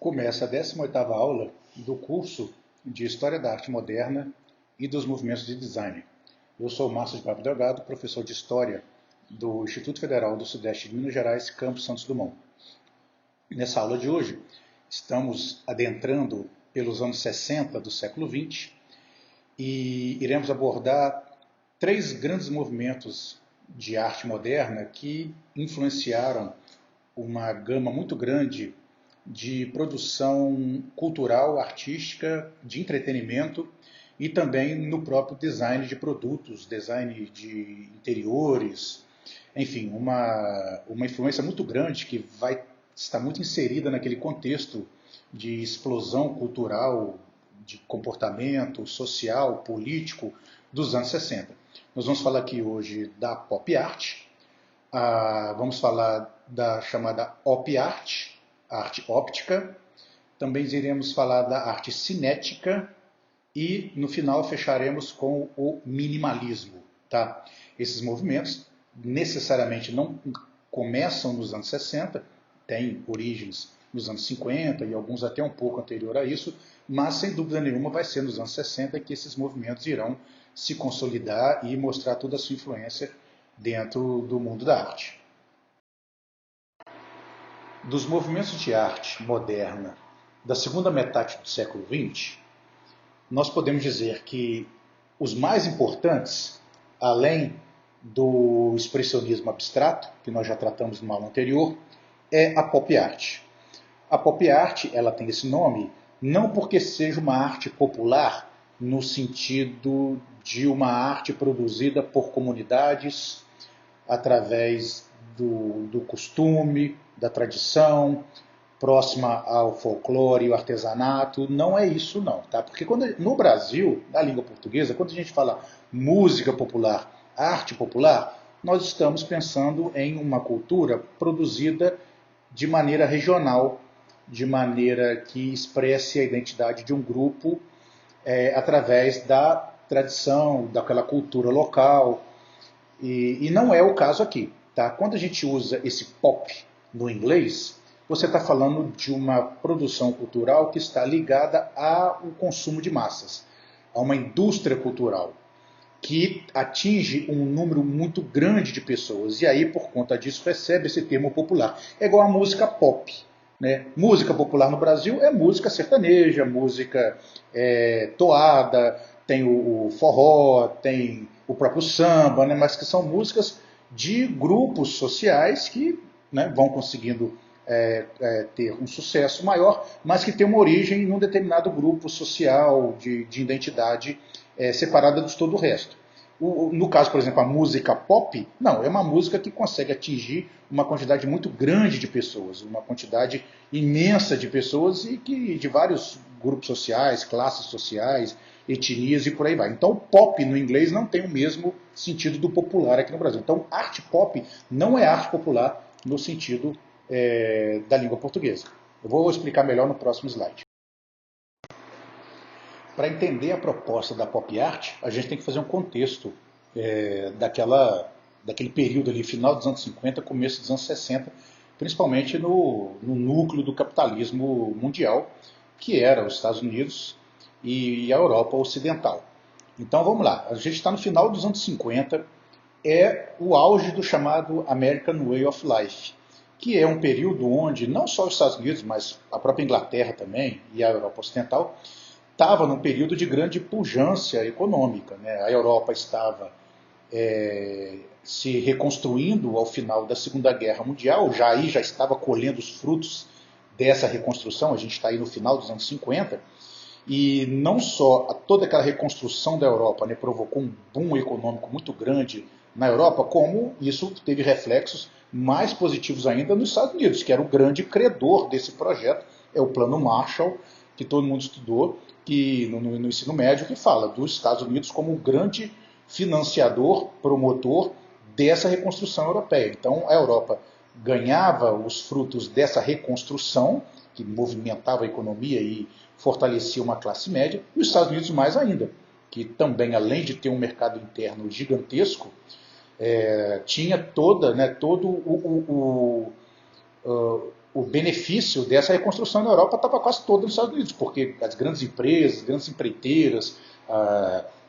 Começa a 18ª aula do curso de História da Arte Moderna e dos Movimentos de Design. Eu sou Márcio de Paiva Delgado, professor de História do Instituto Federal do Sudeste de Minas Gerais, Campus Santos Dumont. Nessa aula de hoje, estamos adentrando pelos anos 60 do século XX e iremos abordar três grandes movimentos de arte moderna que influenciaram uma gama muito grande de produção cultural, artística, de entretenimento e também no próprio design de produtos, design de interiores, enfim, uma influência muito grande que vai estar muito inserida naquele contexto de explosão cultural, de comportamento social, político dos anos 60. Nós vamos falar aqui hoje da pop art, vamos falar da chamada op art, a arte óptica, também iremos falar da arte cinética e no final fecharemos com o minimalismo. Tá? Esses movimentos necessariamente não começam nos anos 60, têm origens nos anos 50 e alguns até um pouco anterior a isso, mas sem dúvida nenhuma vai ser nos anos 60 que esses movimentos irão se consolidar e mostrar toda a sua influência dentro do mundo da arte. Dos movimentos de arte moderna da segunda metade do século XX, nós podemos dizer que os mais importantes, além do expressionismo abstrato, que nós já tratamos numa aula anterior, é a pop art. A pop art, ela tem esse nome não porque seja uma arte popular no sentido de uma arte produzida por comunidades através do costume, da tradição, próxima ao folclore e ao artesanato. Não é isso não, tá? Porque no Brasil, na língua portuguesa, quando a gente fala música popular, arte popular, nós estamos pensando em uma cultura produzida de maneira regional, de maneira que expresse a identidade de um grupo através da tradição, daquela cultura local. E não é o caso aqui. Tá? Quando a gente usa esse pop no inglês, você está falando de uma produção cultural que está ligada ao consumo de massas, a uma indústria cultural que atinge um número muito grande de pessoas. E aí, por conta disso, recebe esse termo popular. É igual a música pop. Né? Música popular no Brasil é música sertaneja, música toada, tem o forró, tem o próprio samba, né? Mas que são músicas de grupos sociais que, né, vão conseguindo ter um sucesso maior, mas que tem uma origem em um determinado grupo social, de identidade separada de todo o resto. No caso, por exemplo, a música pop, não, é uma música que consegue atingir uma quantidade muito grande de pessoas, uma quantidade imensa de pessoas e que de vários grupos sociais, classes sociais, etnias e por aí vai. Então, o pop no inglês não tem o mesmo sentido do popular aqui no Brasil. Então, arte pop não é arte popular no sentido da língua portuguesa. Eu vou explicar melhor no próximo slide. Para entender a proposta da pop art, a gente tem que fazer um contexto daquele período ali, final dos anos 50, começo dos anos 60, principalmente no núcleo do capitalismo mundial, que era os Estados Unidos e a Europa Ocidental. Então vamos lá, a gente está no final dos anos 50, é o auge do chamado American Way of Life, que é um período onde não só os Estados Unidos, mas a própria Inglaterra também e a Europa Ocidental estava num período de grande pujança econômica. Né? A Europa estava se reconstruindo ao final da Segunda Guerra Mundial, já estava colhendo os frutos dessa reconstrução, a gente está aí no final dos anos 50, e não só toda aquela reconstrução da Europa, né, provocou um boom econômico muito grande na Europa, como isso teve reflexos mais positivos ainda nos Estados Unidos, que era o grande credor desse projeto, é o Plano Marshall, que todo mundo estudou, que no ensino médio, que fala dos Estados Unidos como o grande financiador, promotor dessa reconstrução europeia. Então a Europa ganhava os frutos dessa reconstrução, que movimentava a economia e fortalecia uma classe média, e os Estados Unidos mais ainda, que também, além de ter um mercado interno gigantesco, tinha todo o benefício dessa reconstrução na Europa estava quase todo nos Estados Unidos, porque as grandes empresas, as grandes empreiteiras,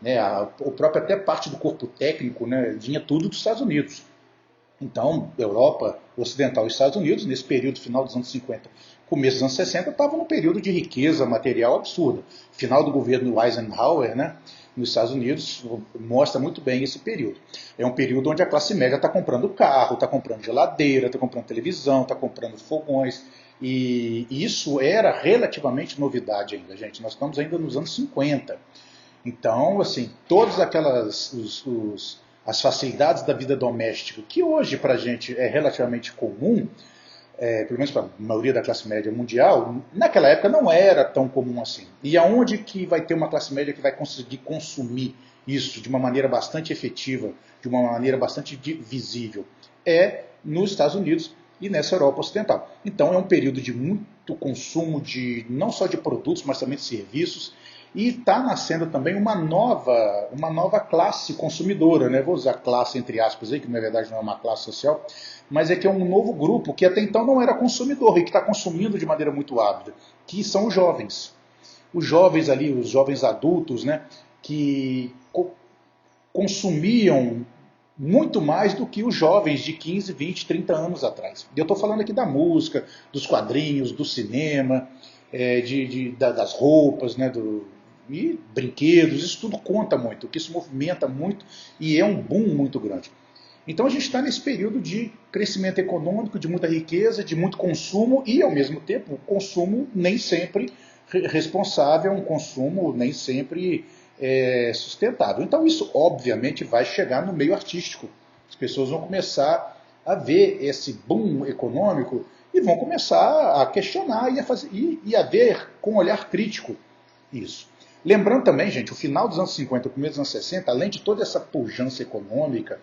né, a própria até parte do corpo técnico, né, vinha tudo dos Estados Unidos. Então, Europa Ocidental e Estados Unidos, nesse período final dos anos 50, começo dos anos 60, estavam num período de riqueza material absurda. Final do governo Eisenhower, né, nos Estados Unidos, mostra muito bem esse período. É um período onde a classe média está comprando carro, está comprando geladeira, está comprando televisão, está comprando fogões. E isso era relativamente novidade ainda, gente. Nós estamos ainda nos anos 50. Então, assim, todas aquelas as facilidades da vida doméstica, que hoje para a gente é relativamente comum, pelo menos para a maioria da classe média mundial, naquela época não era tão comum assim. E aonde que vai ter uma classe média que vai conseguir consumir isso de uma maneira bastante efetiva, de uma maneira bastante visível? É nos Estados Unidos e nessa Europa Ocidental. Então é um período de muito consumo, não só de produtos, mas também de serviços. E está nascendo também uma nova classe consumidora, né? Vou usar classe entre aspas aí, que na verdade não é uma classe social, mas é que é um novo grupo que até então não era consumidor e que está consumindo de maneira muito ávida, que são os jovens. Os jovens ali, os jovens adultos, né? Que consumiam muito mais do que os jovens de 15, 20, 30 anos atrás. E eu estou falando aqui da música, dos quadrinhos, do cinema, das roupas, né? E brinquedos, isso tudo conta muito, que isso movimenta muito e é um boom muito grande. Então a gente está nesse período de crescimento econômico, de muita riqueza, de muito consumo e, ao mesmo tempo, consumo nem sempre responsável, um consumo nem sempre sustentável. Então isso, obviamente, vai chegar no meio artístico. As pessoas vão começar a ver esse boom econômico e vão começar a questionar e a ver com um olhar crítico isso. Lembrando também, gente, o final dos anos 50, o começo dos anos 60, além de toda essa pujança econômica,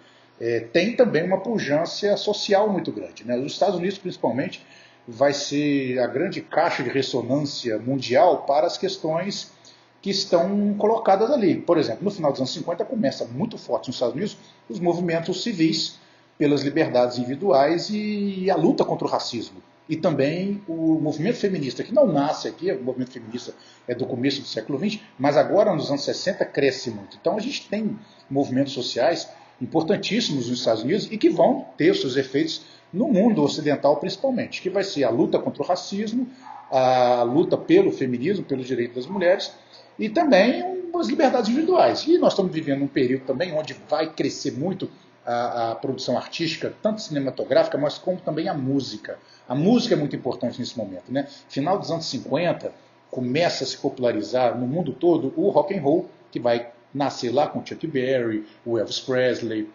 tem também uma pujança social muito grande, né? Os Estados Unidos, principalmente, vai ser a grande caixa de ressonância mundial para as questões que estão colocadas ali. Por exemplo, no final dos anos 50 começa muito forte nos Estados Unidos os movimentos civis pelas liberdades individuais e a luta contra o racismo. E também o movimento feminista, que não nasce aqui, o movimento feminista é do começo do século XX, mas agora nos anos 60 cresce muito. Então a gente tem movimentos sociais importantíssimos nos Estados Unidos e que vão ter os seus efeitos no mundo ocidental principalmente, que vai ser a luta contra o racismo, a luta pelo feminismo, pelos direitos das mulheres e também as liberdades individuais. E nós estamos vivendo um período também onde vai crescer muito a produção artística, tanto cinematográfica, mas como também a música. A música é muito importante nesse momento, né? Final dos anos 50, começa a se popularizar no mundo todo o rock and roll, que vai nascer lá com Chuck Berry, o Elvis Presley,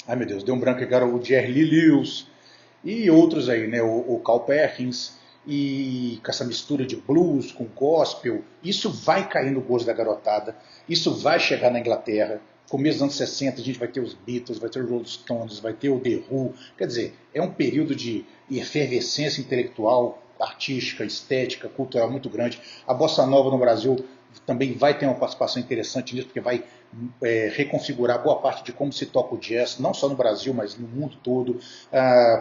ai meu Deus, deu um branco agora, o Jerry Lee Lewis, e outros aí, né? O Carl Perkins, e com essa mistura de blues com gospel, isso vai cair no gosto da garotada, isso vai chegar na Inglaterra. Começo dos anos 60 a gente vai ter os Beatles, vai ter os Rolling Stones, vai ter o The Who. Quer dizer, é um período de efervescência intelectual, artística, estética, cultural muito grande. A Bossa Nova no Brasil também vai ter uma participação interessante nisso, porque vai reconfigurar boa parte de como se toca o jazz, não só no Brasil, mas no mundo todo.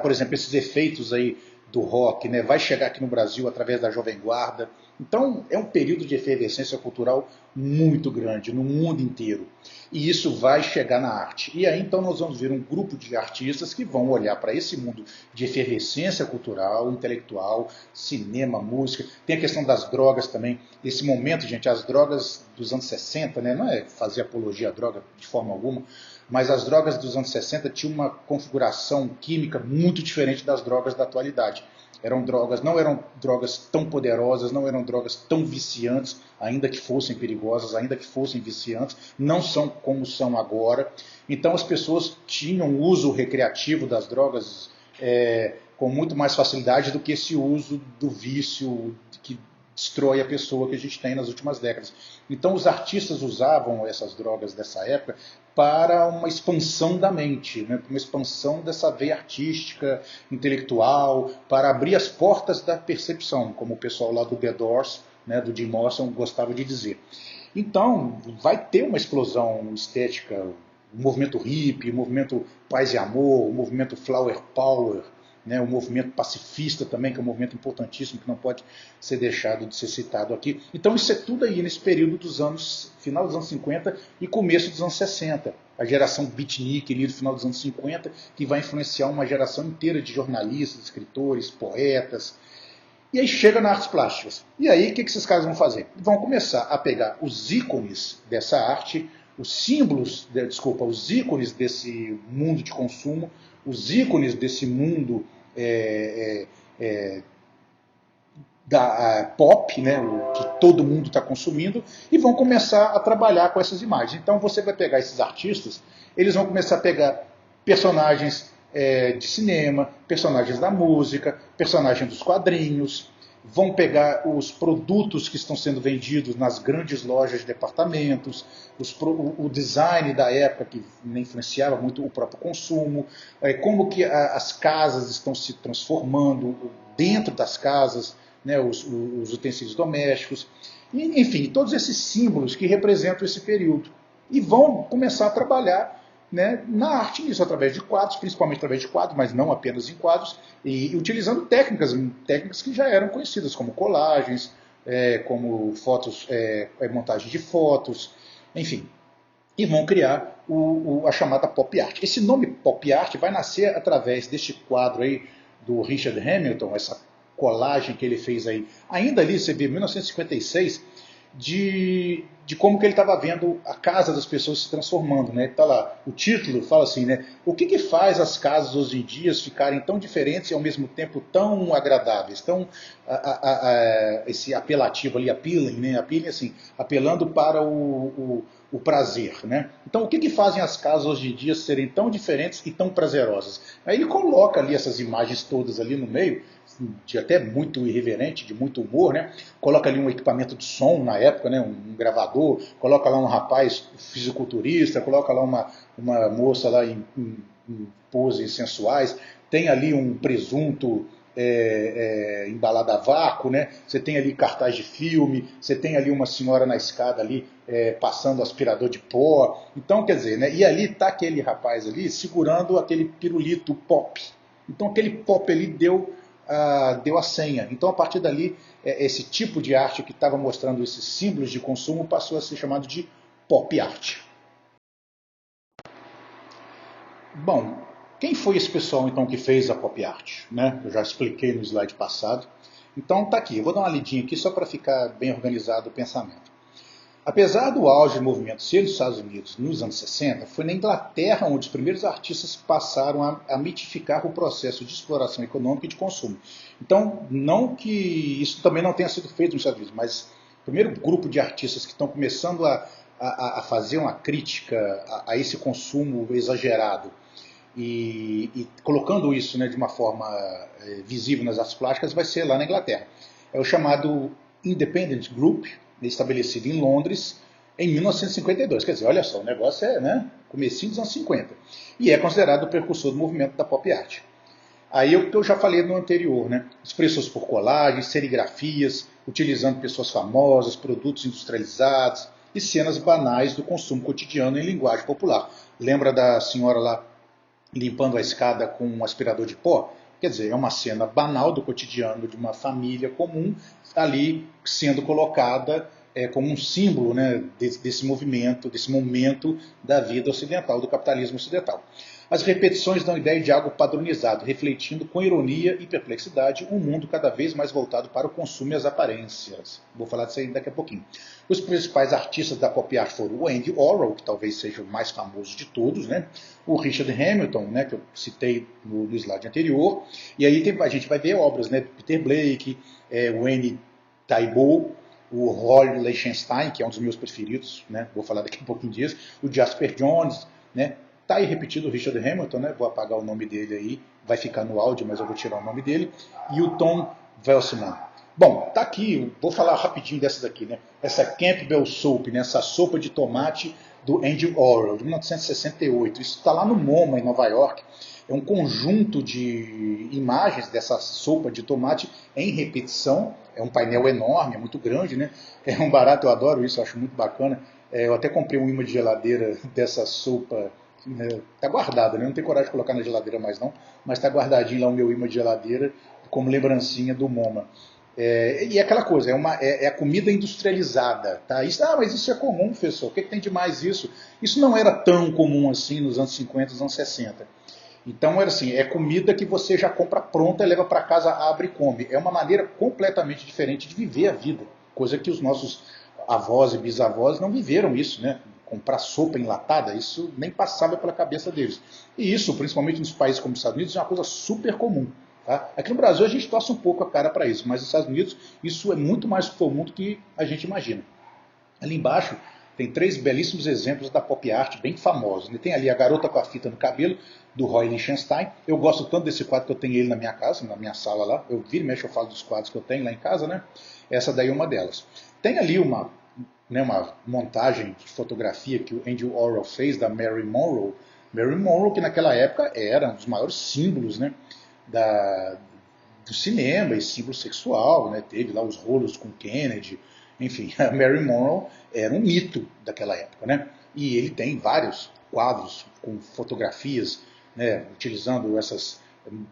Por exemplo, esses efeitos aí do rock, né, vai chegar aqui no Brasil através da Jovem Guarda. Então é um período de efervescência cultural muito grande no mundo inteiro. E isso vai chegar na arte. E aí então nós vamos ver um grupo de artistas que vão olhar para esse mundo de efervescência cultural, intelectual, cinema, música. Tem a questão das drogas também. Nesse momento, gente, as drogas dos anos 60, né, não é fazer apologia à droga de forma alguma, mas as drogas dos anos 60 tinham uma configuração química muito diferente das drogas da atualidade. Não eram drogas tão poderosas, não eram drogas tão viciantes, ainda que fossem perigosas, ainda que fossem viciantes, não são como são agora. Então as pessoas tinham uso recreativo das drogas com muito mais facilidade do que esse uso do vício que destrói a pessoa que a gente tem nas últimas décadas. Então os artistas usavam essas drogas dessa época para uma expansão da mente, né? Uma expansão dessa veia artística, intelectual, para abrir as portas da percepção, como o pessoal lá do The Doors, né, do Jim Morrison, gostava de dizer. Então vai ter uma explosão estética o movimento hippie, o movimento paz e amor, o movimento flower power, né, o movimento pacifista também, que é um movimento importantíssimo, que não pode ser deixado de ser citado aqui. Então isso é tudo aí nesse período dos anos, final dos anos 50 e começo dos anos 60. A geração beatnik ali do final dos anos 50, que vai influenciar uma geração inteira de jornalistas, escritores, poetas. E aí chega nas artes plásticas. E aí o que esses caras vão fazer? Vão começar a pegar os ícones dessa arte, os símbolos, os ícones desse mundo de consumo, os ícones desse mundo da pop, né, o que todo mundo está consumindo, e vão começar a trabalhar com essas imagens. Então você vai pegar esses artistas, eles vão começar a pegar personagens de cinema, personagens da música, personagens dos quadrinhos, vão pegar os produtos que estão sendo vendidos nas grandes lojas de departamentos, o design da época que influenciava muito o próprio consumo, como que as casas estão se transformando dentro das casas, né, os utensílios domésticos, e, enfim, todos esses símbolos que representam esse período. E vão começar a trabalhar, né, na arte nisso, através de quadros, principalmente através de quadros, mas não apenas em quadros, e utilizando técnicas que já eram conhecidas, como colagens, como fotos, montagem de fotos, enfim. E vão criar a chamada pop art. Esse nome pop art vai nascer através deste quadro aí do Richard Hamilton, essa colagem que ele fez aí, ainda ali, você vê, em 1956, de como que ele estava vendo a casa das pessoas se transformando, né? Tá lá, o título fala assim, né? O que faz as casas hoje em dia ficarem tão diferentes e ao mesmo tempo tão agradáveis, tão esse apelativo ali, appealing, né? Appealing assim, apelando para o prazer, né? Então, o que fazem as casas hoje em dia serem tão diferentes e tão prazerosas? Aí ele coloca ali essas imagens todas ali no meio, de até muito irreverente, de muito humor, né? Coloca ali um equipamento de som na época, né? Um gravador, coloca lá um rapaz fisiculturista, coloca lá uma moça lá em poses sensuais, tem ali um presunto embalado a vácuo, né? Você tem ali cartaz de filme, você tem ali uma senhora na escada ali passando aspirador de pó. Então, quer dizer, né? E ali está aquele rapaz ali segurando aquele pirulito pop. Então aquele pop ali deu a senha. Então, a partir dali, esse tipo de arte que estava mostrando esses símbolos de consumo passou a ser chamado de pop art. Bom, quem foi esse pessoal, então, que fez a pop art? Né? Eu já expliquei no slide passado. Então, tá aqui. Eu vou dar uma lidinha aqui só para ficar bem organizado o pensamento. Apesar do auge do movimento ser nos Estados Unidos nos anos 60, foi na Inglaterra onde os primeiros artistas passaram a mitificar o processo de exploração econômica e de consumo. Então, não que isso também não tenha sido feito nos Estados Unidos, mas o primeiro grupo de artistas que estão começando a fazer uma crítica a esse consumo exagerado e colocando isso, né, de uma forma visível nas artes plásticas vai ser lá na Inglaterra. É o chamado Independent Group, estabelecido em Londres em 1952. Quer dizer, olha só, o negócio é, né, comecinho dos anos 50. E é considerado o precursor do movimento da pop art. Aí o que eu já falei no anterior, né, expressões por colagens, serigrafias, utilizando pessoas famosas, produtos industrializados e cenas banais do consumo cotidiano em linguagem popular. Lembra da senhora lá limpando a escada com um aspirador de pó? Quer dizer, é uma cena banal do cotidiano de uma família comum ali sendo colocada como um símbolo, né, desse movimento, desse momento da vida ocidental, do capitalismo ocidental. As repetições dão ideia de algo padronizado, refletindo com ironia e perplexidade um mundo cada vez mais voltado para o consumo e as aparências. Vou falar disso aí daqui a pouquinho. Os principais artistas da pop art foram o Andy Warhol, que talvez seja o mais famoso de todos, né? O Richard Hamilton, né, que eu citei no slide anterior, e aí a gente vai ver obras, né, do Peter Blake, o Annie Taibo, o Roy Lichtenstein, que é um dos meus preferidos, né? Vou falar daqui a pouquinho disso, o Jasper Jones, né? Tá aí repetido o Richard Hamilton, né? Vou apagar o nome dele aí, vai ficar no áudio, mas eu vou tirar o nome dele, e o Tom Welsman. Bom, tá aqui, vou falar rapidinho dessa daqui, né? Essa Campbell Soup, né? Essa sopa de tomate do Andy Warhol, de 1968. Isso está lá no MoMA, em Nova York. É um conjunto de imagens dessa sopa de tomate em repetição. É um painel enorme, é muito grande, né? É um barato, eu adoro isso, eu acho muito bacana. Eu até comprei um imã de geladeira dessa sopa, né? Tá guardada, né? Não tenho coragem de colocar na geladeira mais não, mas está guardadinho lá o meu imã de geladeira como lembrancinha do MoMA. E é aquela coisa, é a comida industrializada. Tá? Mas isso é comum, professor. O que tem de mais isso? Isso não era tão comum assim nos anos 50, nos anos 60. Então era assim, é comida que você já compra pronta, leva para casa, abre e come. É uma maneira completamente diferente de viver a vida, coisa que os nossos avós e bisavós não viveram isso, né? Comprar sopa enlatada, isso nem passava pela cabeça deles. E isso, principalmente nos países como os Estados Unidos, é uma coisa super comum. Tá? Aqui no Brasil a gente torce um pouco a cara para isso, mas nos Estados Unidos isso é muito mais comum do que a gente imagina. Ali embaixo tem 3 belíssimos exemplos da pop art bem famosos. Tem ali a garota com a fita no cabelo, do Roy Lichtenstein. Eu gosto tanto desse quadro que eu tenho ele na minha casa, na minha sala lá. Eu viro e mexo, eu falo dos quadros que eu tenho lá em casa, né? Essa daí é uma delas. Tem ali uma montagem de fotografia que o Andy Warhol fez da Marilyn Monroe. Marilyn Monroe, que naquela época era um dos maiores símbolos, né, do cinema e símbolo sexual, né? Teve lá os rolos com Kennedy, enfim, a Marilyn Monroe era um mito daquela época, né? E ele tem vários quadros com fotografias, né, utilizando essas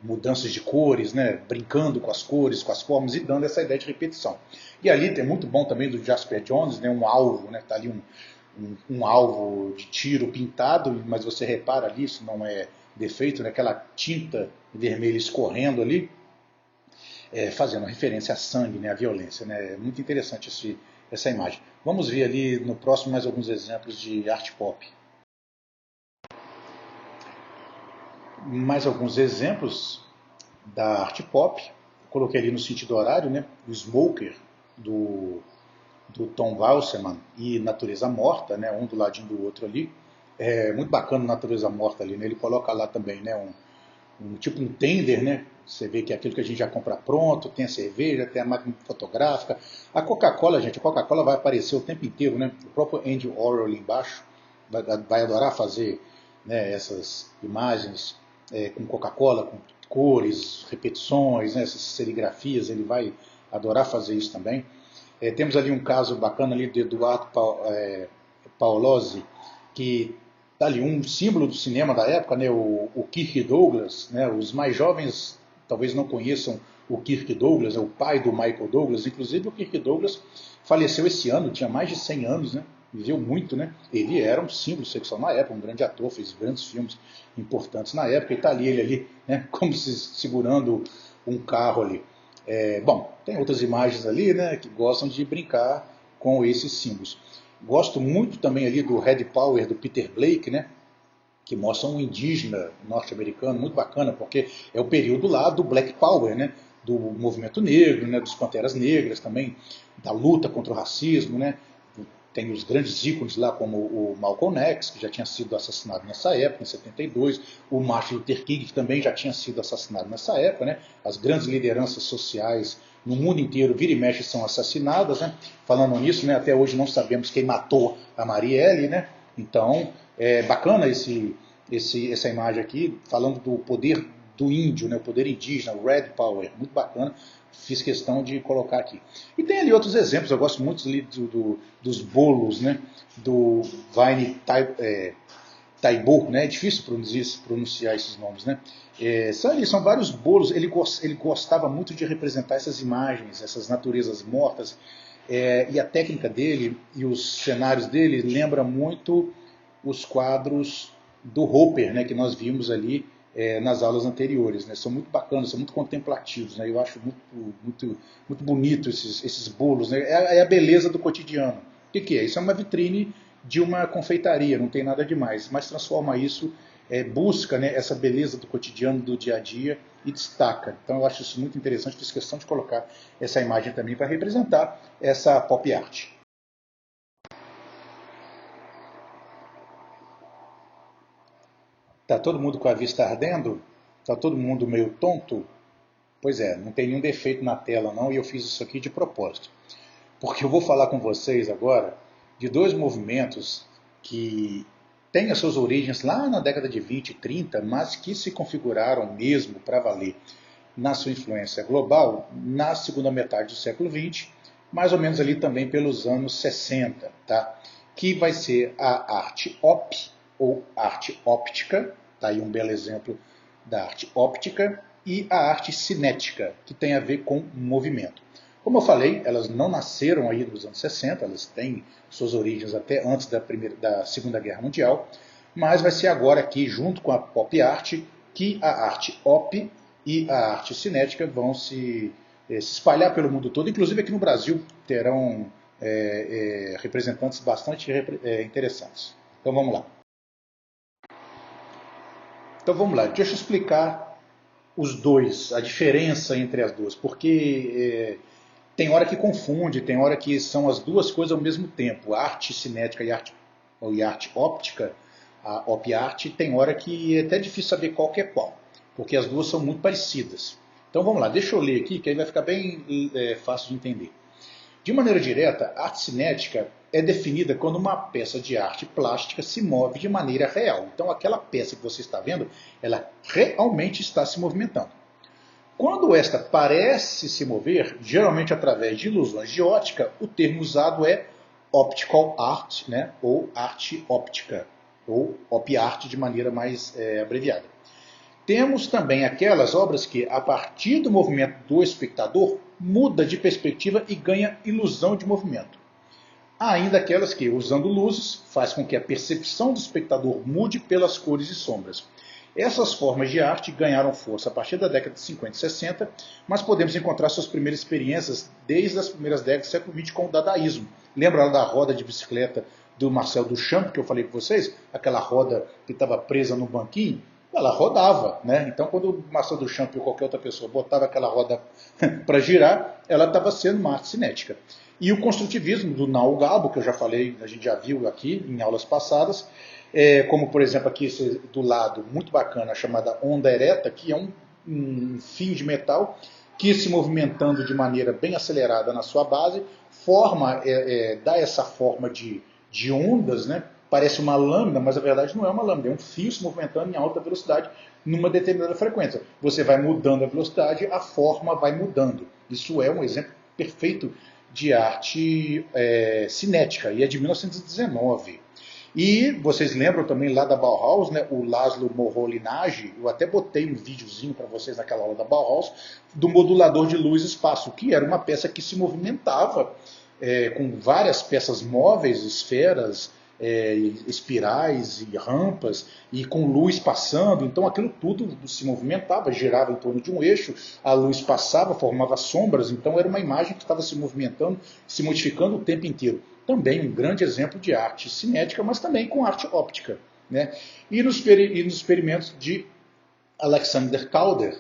mudanças de cores, né, brincando com as cores, com as formas e dando essa ideia de repetição. E ali tem muito bom também do Jasper Johns, né, um alvo, né, tá ali um alvo de tiro pintado, mas você repara ali, isso não é defeito, né, aquela tinta vermelha escorrendo ali, fazendo referência a sangue, né, a violência. Né, é muito interessante essa imagem. Vamos ver ali no próximo mais alguns exemplos de arte pop. Mais alguns exemplos da arte pop. Coloquei ali no sentido horário, né, o Smoker, do Tom Walserman, e Natureza Morta, né, um do ladinho do outro ali. É muito bacana Natureza Morta ali, né, ele coloca lá também, né, tipo um tender, né? Você vê que é aquilo que a gente já compra pronto, tem a cerveja, tem a máquina fotográfica. A Coca-Cola, gente, a Coca-Cola vai aparecer o tempo inteiro, né? O próprio Andy Warhol ali embaixo vai adorar fazer, né, essas imagens com Coca-Cola, com cores, repetições, né, essas serigrafias, ele vai adorar fazer isso também. Temos ali um caso bacana ali de Eduardo Paolozzi, que tá ali um símbolo do cinema da época, né, o Kirk Douglas, né, os mais jovens talvez não conheçam o Kirk Douglas, o pai do Michael Douglas. Inclusive o Kirk Douglas faleceu esse ano, tinha mais de 100 anos, né, viveu muito, né, ele era um símbolo sexual na época, um grande ator, fez grandes filmes importantes na época, e está ali, ele ali, né, como se segurando um carro ali. Bom, tem outras imagens ali, né, que gostam de brincar com esses símbolos. Gosto muito também ali do Red Power do Peter Blake, né, que mostra um indígena norte-americano muito bacana, porque é o período lá do Black Power, né, do movimento negro, né, dos Panteras Negras também, da luta contra o racismo, né. Tem os grandes ícones lá, como o Malcolm X, que já tinha sido assassinado nessa época, em 72, o Martin Luther King, que também já tinha sido assassinado nessa época, né? As grandes lideranças sociais no mundo inteiro, vira e mexe, são assassinadas, né? Falando nisso, né, até hoje não sabemos quem matou a Marielle, né? Então, é bacana essa imagem aqui, falando do poder do índio, né, o poder indígena, o Red Power, muito bacana. Fiz questão de colocar aqui. E tem ali outros exemplos, eu gosto muito ali dos bolos, né, do Vine Taibo, né, é difícil pronunciar esses nomes, né. São vários bolos, ele gostava muito de representar essas imagens, essas naturezas mortas, e a técnica dele e os cenários dele lembram muito os quadros do Hopper, né, que nós vimos ali nas aulas anteriores, né? São muito bacanas, são muito contemplativos, né? Eu acho muito bonito esses bolos, né? É a beleza do cotidiano. O que é? Isso é uma vitrine de uma confeitaria, não tem nada demais, mas transforma isso, busca, né, essa beleza do cotidiano, do dia a dia, e destaca. Então eu acho isso muito interessante, fiz questão de colocar essa imagem também para representar essa pop art. Está todo mundo com a vista ardendo? Está todo mundo meio tonto? Pois é, não tem nenhum defeito na tela não, e eu fiz isso aqui de propósito. Porque eu vou falar com vocês agora de dois movimentos que têm as suas origens lá na década de 20 e 30, mas que se configuraram mesmo para valer na sua influência global na segunda metade do século XX, mais ou menos ali também pelos anos 60. Tá? que vai ser a arte op, ou arte óptica, tá aí um belo exemplo da arte óptica, e a arte cinética, que tem a ver com movimento. Como eu falei, elas não nasceram aí nos anos 60, elas têm suas origens até antes da Segunda Guerra Mundial, mas vai ser agora aqui, junto com a pop art, que a arte op e a arte cinética vão se espalhar pelo mundo todo. Inclusive aqui no Brasil terão representantes bastante interessantes. Então vamos lá. Deixa eu explicar os dois, a diferença entre as duas, porque tem hora que confunde, tem hora que são as duas coisas ao mesmo tempo, a arte cinética e arte óptica, a op art, tem hora que é até difícil saber qual que é qual, porque as duas são muito parecidas. Então vamos lá, deixa eu ler aqui, que aí vai ficar bem fácil de entender. De maneira direta, a arte cinética é definida quando uma peça de arte plástica se move de maneira real. Então aquela peça que você está vendo, ela realmente está se movimentando. Quando esta parece se mover, geralmente através de ilusões de ótica, o termo usado é optical art, né, ou arte óptica, ou op art de maneira mais abreviada. Temos também aquelas obras que, a partir do movimento do espectador, muda de perspectiva e ganha ilusão de movimento. Há ainda aquelas que, usando luzes, faz com que a percepção do espectador mude pelas cores e sombras. Essas formas de arte ganharam força a partir da década de 50 e 60, mas podemos encontrar suas primeiras experiências desde as primeiras décadas do século XX com o dadaísmo. Lembra da roda de bicicleta do Marcel Duchamp, que eu falei com vocês? Aquela roda que estava presa no banquinho? Ela rodava, né? Então quando o Marcel Duchamp ou qualquer outra pessoa botava aquela roda para girar, ela estava sendo uma arte cinética. E o construtivismo do Naul Gabo, que eu já falei, a gente já viu aqui em aulas passadas, como por exemplo aqui do lado, muito bacana, a chamada onda ereta, que é um fio de metal que, se movimentando de maneira bem acelerada na sua base, dá essa forma de ondas, né? Parece uma lâmina, mas na verdade não é uma lâmina, é um fio se movimentando em alta velocidade numa determinada frequência. Você vai mudando a velocidade, a forma vai mudando. Isso é um exemplo perfeito de arte cinética, e é de 1919. E vocês lembram também lá da Bauhaus, né, o Laszlo Moholy-Nagy, eu até botei um videozinho para vocês naquela aula da Bauhaus, do modulador de luz e espaço, que era uma peça que se movimentava com várias peças móveis, esferas, espirais e rampas, e com luz passando. Então aquilo tudo se movimentava, girava em torno de um eixo, a luz passava, formava sombras, então era uma imagem que estava se movimentando, se modificando o tempo inteiro. Também um grande exemplo de arte cinética, mas também com arte óptica, né? E nos experimentos de Alexander Calder,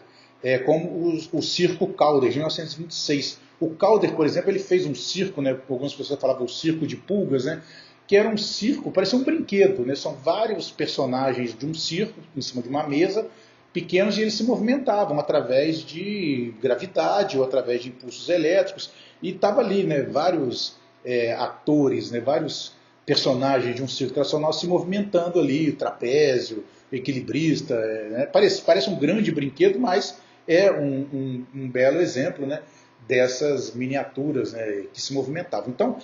como o Circo Calder, de 1926. O Calder, por exemplo, ele fez um circo, né? Algumas pessoas falavam o circo de pulgas, né? Que era um circo, parecia um brinquedo, né? São vários personagens de um circo em cima de uma mesa, pequenos, e eles se movimentavam através de gravidade ou através de impulsos elétricos, e estava ali, né, vários atores, né, vários personagens de um circo tradicional se movimentando ali, o trapézio, o equilibrista, né? Parece um grande brinquedo, mas é um belo exemplo, né, dessas miniaturas, né, que se movimentavam. Então,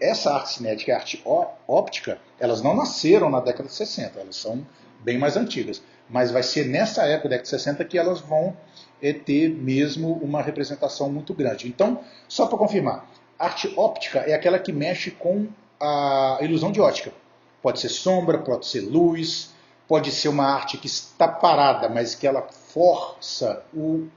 essa arte cinética e a arte óptica, elas não nasceram na década de 60, elas são bem mais antigas. Mas vai ser nessa época, década de 60, que elas vão ter mesmo uma representação muito grande. Então, só para confirmar, a arte óptica é aquela que mexe com a ilusão de ótica. Pode ser sombra, pode ser luz, pode ser uma arte que está parada, mas que ela força o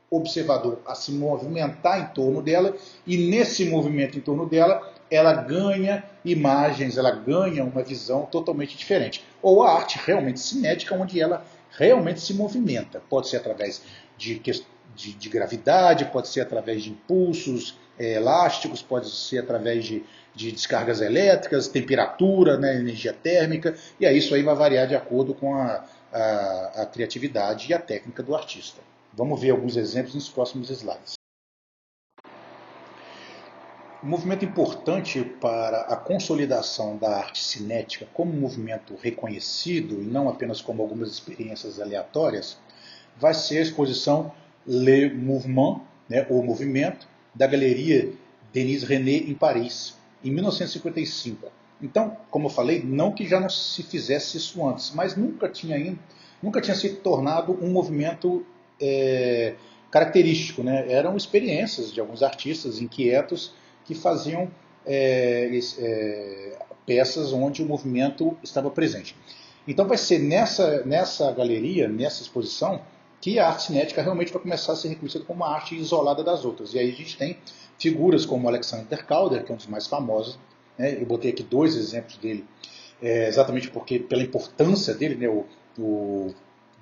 observador a se movimentar em torno dela, e nesse movimento em torno dela, ela ganha imagens, ela ganha uma visão totalmente diferente. Ou a arte realmente cinética, onde ela realmente se movimenta. Pode ser através de gravidade, pode ser através de impulsos elásticos, pode ser através de descargas elétricas, temperatura, né, energia térmica, e aí isso aí vai variar de acordo com a criatividade e a técnica do artista. Vamos ver alguns exemplos nos próximos slides. Um movimento importante para a consolidação da arte cinética como um movimento reconhecido, e não apenas como algumas experiências aleatórias, vai ser a exposição Le Mouvement, né, o Movimento, da Galeria Denis René, em Paris, em 1955. Então, como eu falei, não que já não se fizesse isso antes, mas nunca tinha se tornado um movimento característico, né? Eram experiências de alguns artistas inquietos que faziam peças onde o movimento estava presente. Então vai ser nessa galeria, nessa exposição, que a arte cinética realmente vai começar a ser reconhecida como uma arte isolada das outras. E aí a gente tem figuras como Alexander Calder, que é um dos mais famosos, né? Eu botei aqui 2 exemplos dele, exatamente porque pela importância dele, né? O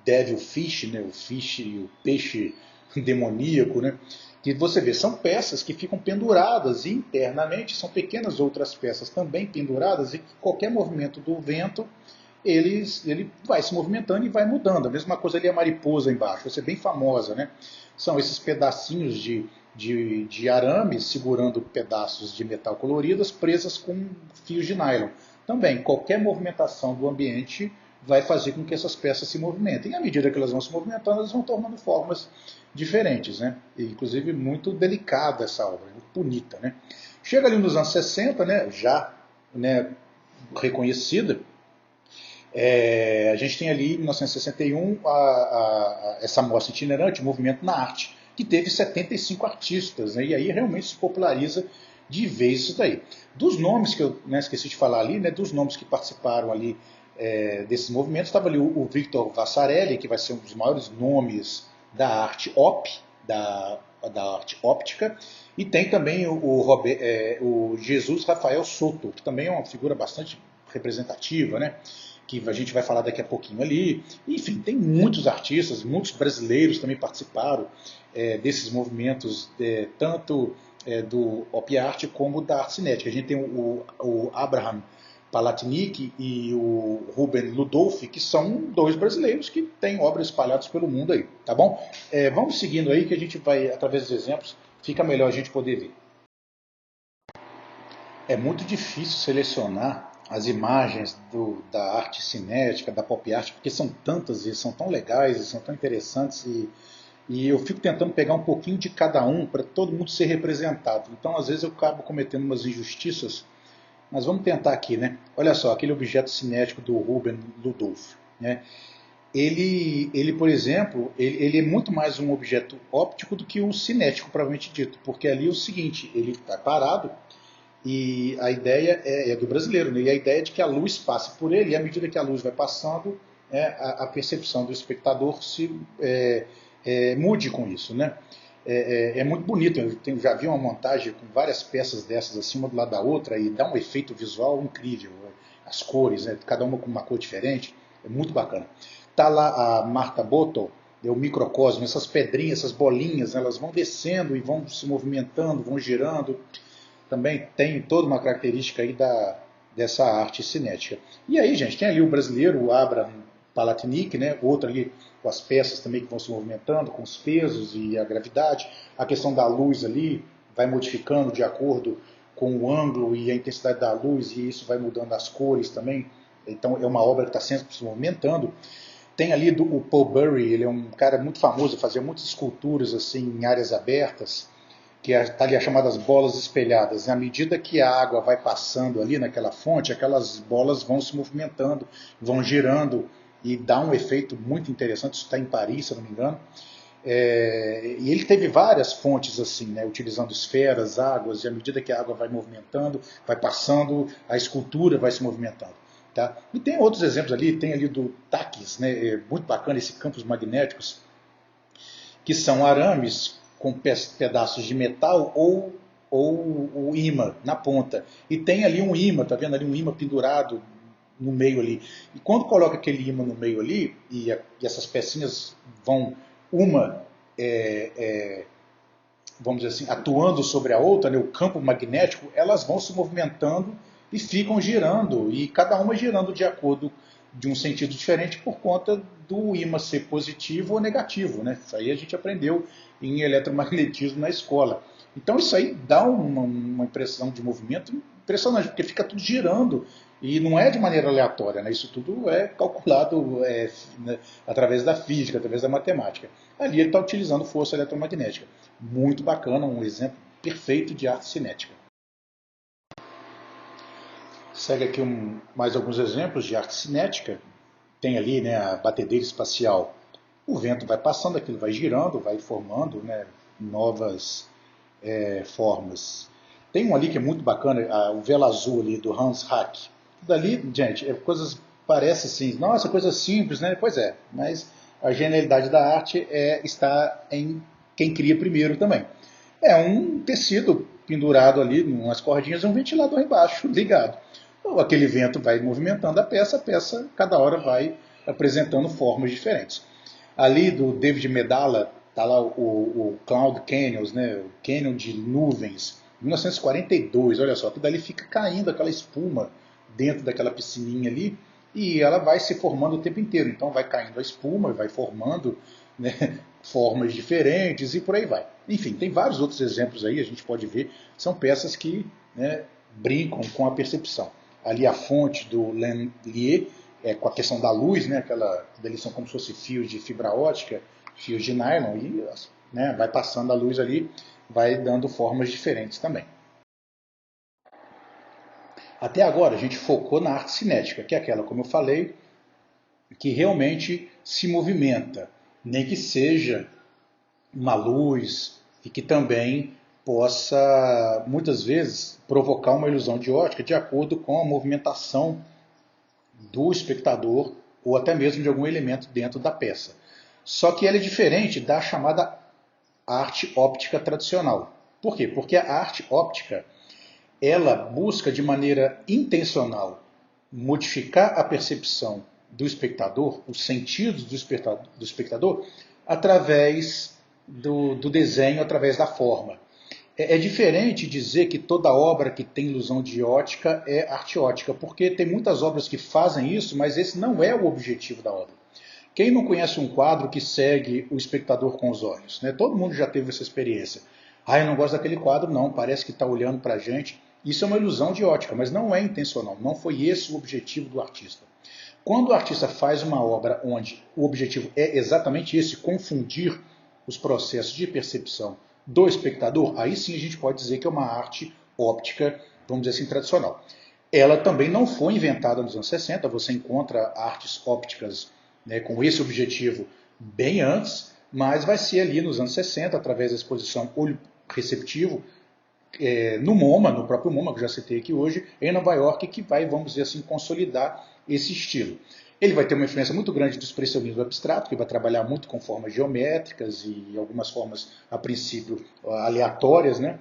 Devil Fish, né? O fish, o peixe demoníaco, né? Que você vê, são peças que ficam penduradas e internamente são pequenas outras peças também penduradas e que qualquer movimento do vento ele vai se movimentando e vai mudando. A mesma coisa ali a mariposa embaixo, vai ser bem famosa, né? São esses pedacinhos de arame segurando pedaços de metal coloridos presas com fios de nylon. Também, qualquer movimentação do ambiente vai fazer com que essas peças se movimentem. E à medida que elas vão se movimentando, elas vão tomando formas diferentes, né? E, inclusive, muito delicada essa obra, muito bonita, né? Chega ali nos anos 60, né? Já, né, reconhecida. A gente tem ali, em 1961, essa mostra itinerante, Movimento na Arte, que teve 75 artistas, né? E aí realmente se populariza de vez isso daí. Dos nomes que eu esqueci de falar ali, né, dos nomes que participaram ali desses movimentos, estava ali o Victor Vassarelli, que vai ser um dos maiores nomes da arte da arte óptica, e tem também o Jesus Rafael Soto, que também é uma figura bastante representativa, né? Que a gente vai falar daqui a pouquinho ali. Enfim, tem muitos artistas, muitos brasileiros também participaram desses movimentos, tanto do Op Art como da arte cinética. A gente tem o Abraham Palatnik e o Ruben Ludolfi, que são 2 brasileiros que têm obras espalhadas pelo mundo aí, tá bom? Vamos seguindo aí que a gente vai, através dos exemplos, fica melhor a gente poder ver. É muito difícil selecionar as imagens da arte cinética, da pop art, porque são tantas e são tão legais e são tão interessantes e eu fico tentando pegar um pouquinho de cada um para todo mundo ser representado. Então, às vezes, eu acabo cometendo umas injustiças, mas vamos tentar aqui, né? Olha só, aquele objeto cinético do Ruben Ludolf, né? Ele, por exemplo, ele é muito mais um objeto óptico do que o cinético, propriamente dito, porque ali é o seguinte, ele está parado, e a ideia é do brasileiro, né? E a ideia é de que a luz passe por ele, e à medida que a luz vai passando, a percepção do espectador se mude com isso, né? É muito bonito, eu já vi uma montagem com várias peças dessas assim, uma do lado da outra, e dá um efeito visual incrível. As cores, né? Cada uma com uma cor diferente, é muito bacana. Tá lá a Marta Botto, o microcosmo, essas pedrinhas, essas bolinhas, né? Elas vão descendo e vão se movimentando, vão girando. Também tem toda uma característica aí dessa arte cinética. E aí, gente, tem ali o brasileiro, o Abraham Palatnik, né? Outro ali com as peças também que vão se movimentando, com os pesos e a gravidade. A questão da luz ali vai modificando de acordo com o ângulo e a intensidade da luz, e isso vai mudando as cores também. Então é uma obra que está sempre se movimentando. Tem ali o Paul Bury, ele é um cara muito famoso, fazia muitas esculturas assim em áreas abertas, que está ali as chamadas bolas espelhadas. À medida que a água vai passando ali naquela fonte, aquelas bolas vão se movimentando, vão girando e dá um efeito muito interessante. Isso está em Paris, se eu não me engano. E ele teve várias fontes assim, né, utilizando esferas, águas, e à medida que a água vai movimentando, vai passando, a escultura vai se movimentando. Tá? E tem outros exemplos ali, tem ali do Takis, né, muito bacana, esses campos magnéticos, que são arames com pedaços de metal ou o imã na ponta. E tem ali um imã, tá vendo ali um imã pendurado no meio ali. E quando coloca aquele imã no meio ali, e essas pecinhas vão, uma, vamos dizer assim, atuando sobre a outra, né, o campo magnético, elas vão se movimentando e ficam girando, e cada uma girando de acordo de um sentido diferente por conta do ímã ser positivo ou negativo, né? Isso aí a gente aprendeu em eletromagnetismo na escola. Então isso aí dá uma impressão de movimento impressionante, porque fica tudo girando e não é de maneira aleatória, né? Isso tudo é calculado né, através da física, através da matemática. Ali ele está utilizando força eletromagnética. Muito bacana, um exemplo perfeito de arte cinética. Segue aqui mais alguns exemplos de arte cinética. Tem ali, né, a batedeira espacial. O vento vai passando, aquilo vai girando, vai formando, né, novas formas. Tem um ali que é muito bacana, o Vela Azul ali do Hans Hack. Dali, gente, parece assim, nossa, coisa simples, né? Pois é, mas a genialidade da arte está em quem cria primeiro também. É um tecido pendurado ali, umas cordinhas e um ventilador embaixo, ligado. Então, aquele vento vai movimentando a peça cada hora vai apresentando formas diferentes. Ali do David Medalla, está lá o Cloud Canyons, né, o Canyon de nuvens, 1942, olha só, tudo ali fica caindo aquela espuma dentro daquela piscininha ali, e ela vai se formando o tempo inteiro. Então vai caindo a espuma, vai formando, né, formas diferentes e por aí vai. Enfim, tem vários outros exemplos aí, a gente pode ver, são peças que, né, brincam com a percepção. Ali a fonte do Lenier, com a questão da luz, né, eles são como se fossem fios de fibra ótica, fios de nylon, e, né, vai passando a luz ali, vai dando formas diferentes também. Até agora a gente focou na arte cinética, que é aquela, como eu falei, que realmente se movimenta, nem que seja uma luz e que também possa, muitas vezes, provocar uma ilusão de ótica de acordo com a movimentação do espectador ou até mesmo de algum elemento dentro da peça. Só que ela é diferente da chamada arte óptica tradicional. Por quê? Porque a arte óptica ela busca de maneira intencional modificar a percepção do espectador, os sentidos do espectador, através do desenho, através da forma. É diferente dizer que toda obra que tem ilusão de ótica é arte ótica, porque tem muitas obras que fazem isso, mas esse não é o objetivo da obra. Quem não conhece um quadro que segue o espectador com os olhos? Né? Todo mundo já teve essa experiência. Ah, eu não gosto daquele quadro, não, parece que está olhando para a gente. Isso é uma ilusão de ótica, mas não é intencional, não foi esse o objetivo do artista. Quando o artista faz uma obra onde o objetivo é exatamente esse, confundir os processos de percepção do espectador, aí sim a gente pode dizer que é uma arte óptica, vamos dizer assim, tradicional. Ela também não foi inventada nos anos 60, você encontra artes ópticas, né, com esse objetivo bem antes, mas vai ser ali nos anos 60, através da exposição olho receptivo, no MoMA, no próprio MoMA, que eu já citei aqui hoje, em Nova York, que vai, vamos dizer assim, consolidar esse estilo. Ele vai ter uma influência muito grande do expressionismo abstrato, que vai trabalhar muito com formas geométricas e algumas formas, a princípio, aleatórias, né?